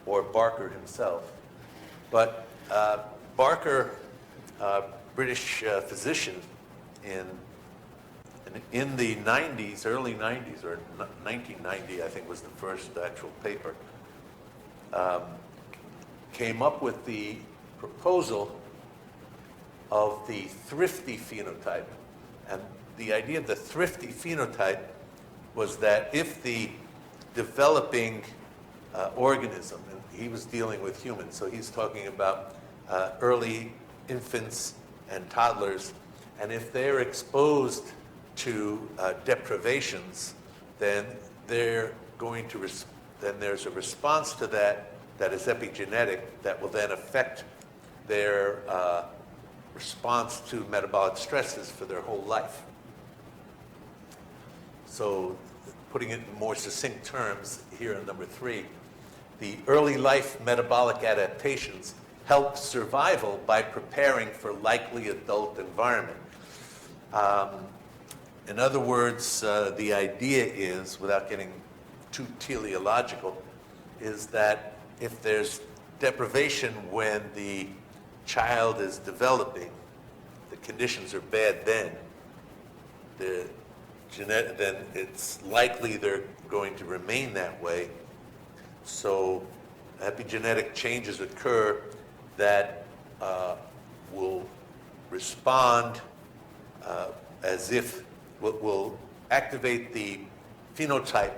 or Barker himself. But Barker, British physician in the 90s, early 90s, or 1990, I think was the first actual paper, came up with the proposal of the thrifty phenotype. And the idea of the thrifty phenotype was that if the developing organism, and he was dealing with humans, so he's talking about early infants and toddlers, and if they're exposed to deprivations, then they're going to then there's a response to that that is epigenetic that will then affect their response to metabolic stresses for their whole life. So, putting it in more succinct terms, here in number 3, the early life metabolic adaptations help survival by preparing for likely adult environment. In other words, the idea is, without getting too teleological, is that if there's deprivation when the child is developing, the conditions are bad then, then it's likely they're going to remain that way. So epigenetic changes occur that will respond as if will activate the phenotype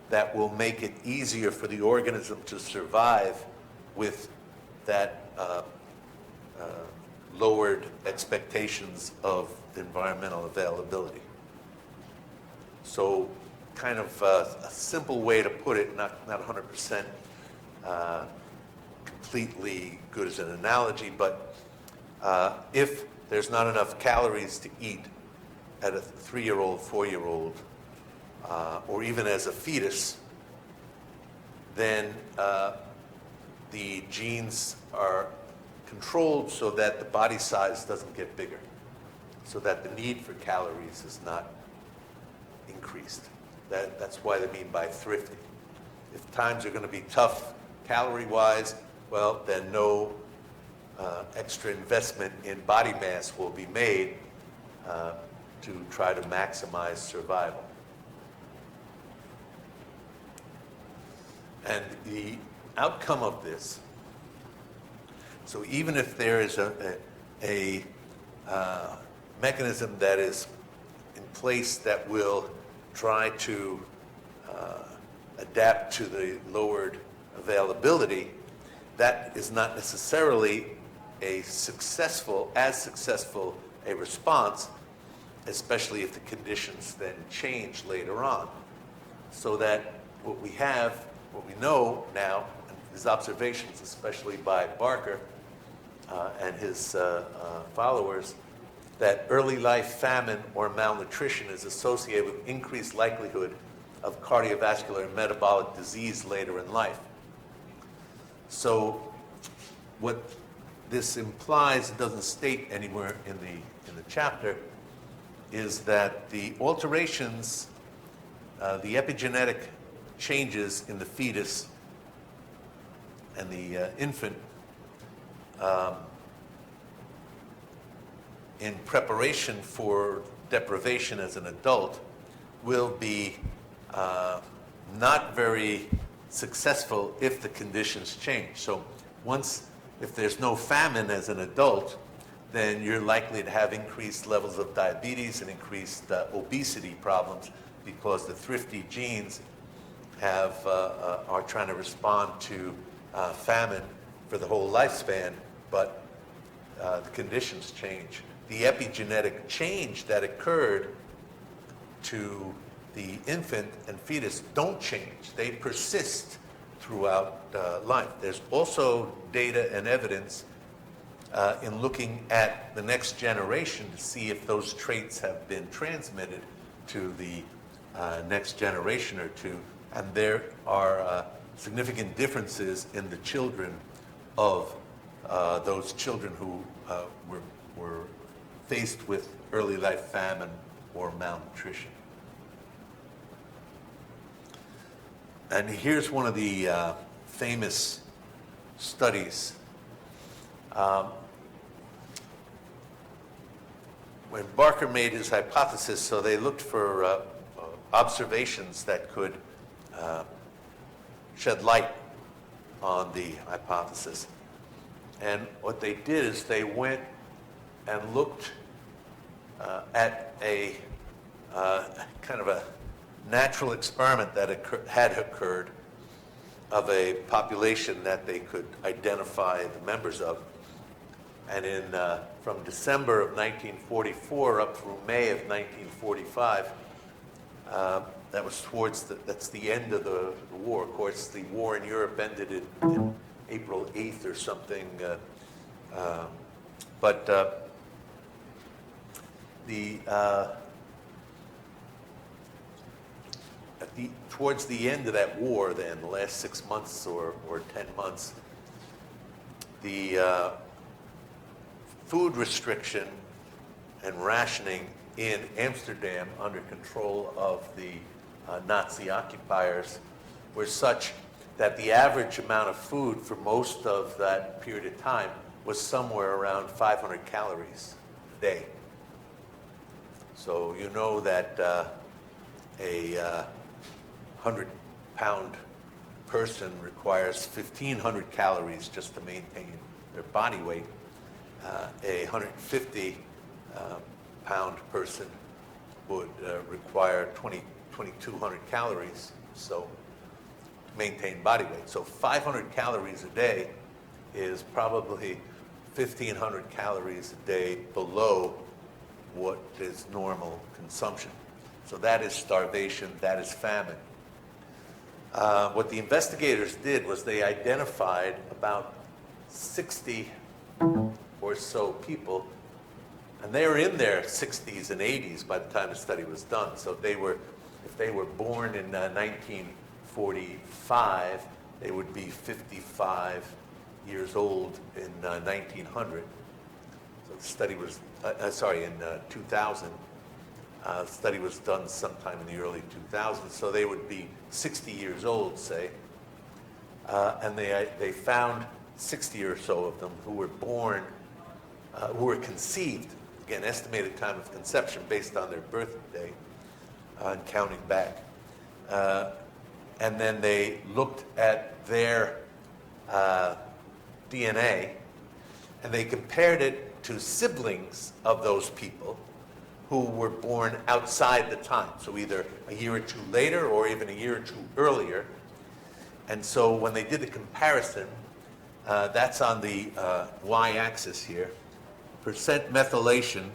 that will make it easier for the organism to survive with that lowered expectations of environmental availability. So kind of a simple way to put it, not 100% completely good as an analogy, but if there's not enough calories to eat at a 3-year-old, 4-year-old, or even as a fetus, then the genes are controlled so that the body size doesn't get bigger, so that the need for calories is not increased. That's why they mean by thrifty. If times are going to be tough calorie-wise, well, then no extra investment in body mass will be made to try to maximize survival. And the outcome of this, so even if there is a mechanism that is in place that will try to adapt to the lowered availability, that is not necessarily as successful a response, especially if the conditions then change later on. So that what we know now, his observations, especially by Barker and his followers, that early life famine or malnutrition is associated with increased likelihood of cardiovascular and metabolic disease later in life. So what this implies, it doesn't state anywhere in the chapter, is that the alterations, the epigenetic changes in the fetus and the infant in preparation for deprivation as an adult will be not very successful if the conditions change. So if there's no famine as an adult, then you're likely to have increased levels of diabetes and increased obesity problems, because the thrifty genes are trying to respond to famine for the whole lifespan, but the conditions change. The epigenetic change that occurred to the infant and fetus don't change. They persist throughout life. There's also data and evidence in looking at the next generation to see if those traits have been transmitted to the next generation or two. And there are significant differences in the children of those children who were faced with early life famine or malnutrition. And here's one of the famous studies. When Barker made his hypothesis, so they looked for observations that could shed light on the hypothesis. And what they did is they went and looked at a kind of a natural experiment that had occurred of a population that they could identify the members of. And from December of 1944 up through May of 1945, that's the end of the war. Of course, the war in Europe ended in April 8th or something. Towards the end of that war, then, the last 6 months or 10 months, the food restriction and rationing in Amsterdam under control of the Nazi occupiers were such that the average amount of food for most of that period of time was somewhere around 500 calories a day. So you know that a 100-pound person requires 1,500 calories just to maintain their body weight. A 150-pound person would require 2,200 calories to maintain body weight. So 500 calories a day is probably 1,500 calories a day below what is normal consumption. So that is starvation, that is famine. What the investigators did was they identified about 60 or so people, and they were in their 60s and 80s by the time the study was done. So if they were born in 1945, they would be 55 years old in 1900. So the study was, in 2000. The study was done sometime in the early 2000s, so they would be 60 years old, say, and they found 60 or so of them who were born, who were conceived, again, estimated time of conception based on their birthday, and counting back. And then they looked at their DNA, and they compared it to siblings of those people who were born outside the time, so either a year or two later or even a year or two earlier. And so when they did the comparison, that's on the y-axis here, percent methylation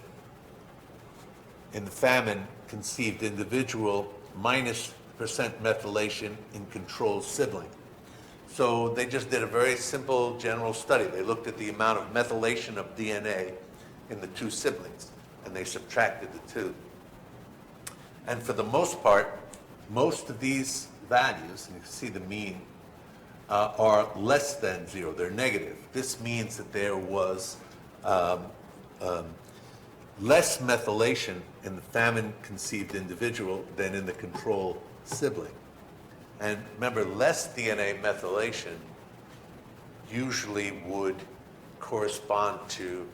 in the famine conceived individual minus percent methylation in control sibling. So they just did a very simple general study. They looked at the amount of methylation of DNA in the two siblings. and they subtracted the 2. And for the most part, most of these values, and you can see the mean, are less than 0. They're negative. This means that there was less methylation in the famine-conceived individual than in the control sibling. And remember, less DNA methylation usually would correspond to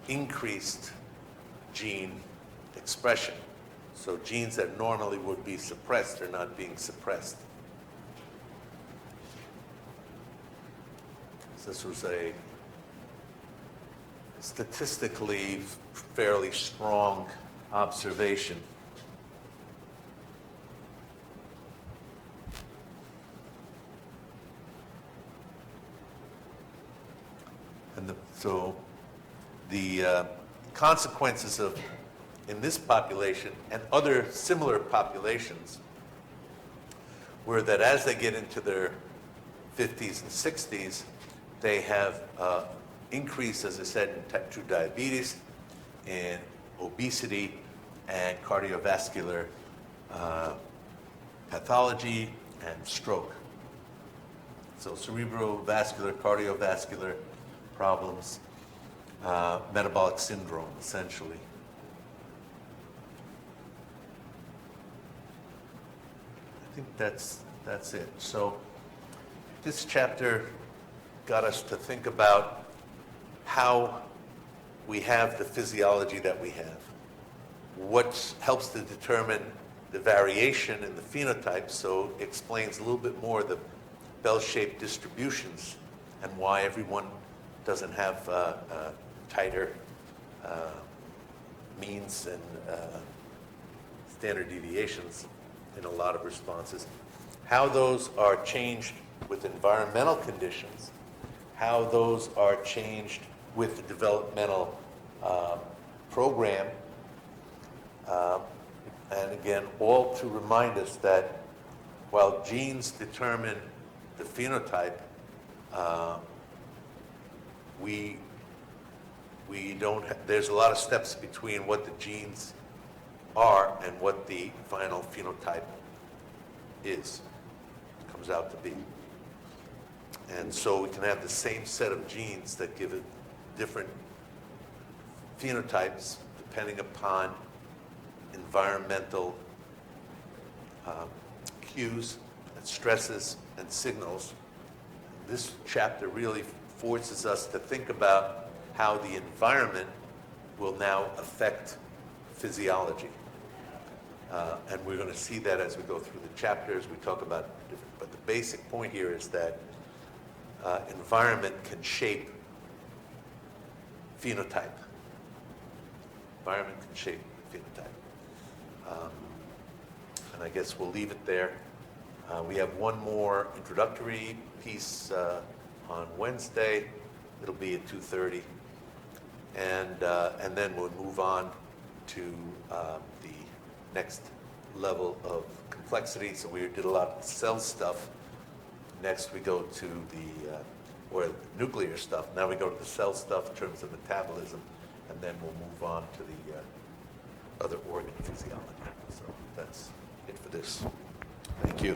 increased gene expression. So genes that normally would be suppressed are not being suppressed. So this was a statistically fairly strong observation. And so the consequences of, in this population and other similar populations, were that as they get into their 50s and 60s, they have increase, as I said, in type 2 diabetes, in obesity, and cardiovascular pathology and stroke. So cerebrovascular, cardiovascular problems, metabolic syndrome, essentially. I think that's it. So this chapter got us to think about how we have the physiology that we have, what helps to determine the variation in the phenotype, so it explains a little bit more the bell-shaped distributions and why everyone doesn't have tighter means and standard deviations in a lot of responses. How those are changed with environmental conditions, how those are changed with the developmental program, and again, all to remind us that while genes determine the phenotype, we don't there's a lot of steps between what the genes are and what the final phenotype comes out to be. And so we can have the same set of genes that give it different phenotypes depending upon environmental cues and stresses and signals. This chapter really forces us to think about how the environment will now affect physiology. And we're going to see that as we go through the chapters. We talk about different, but the basic point here is that environment can shape phenotype. Environment can shape phenotype. And I guess we'll leave it there. We have one more introductory piece on Wednesday. It'll be at 2:30. And then we'll move on to the next level of complexity. So we did a lot of cell stuff. Next we go to the or nuclear stuff. Now we go to the cell stuff in terms of metabolism, and then we'll move on to the other organ physiology. So that's it for this. Thank you.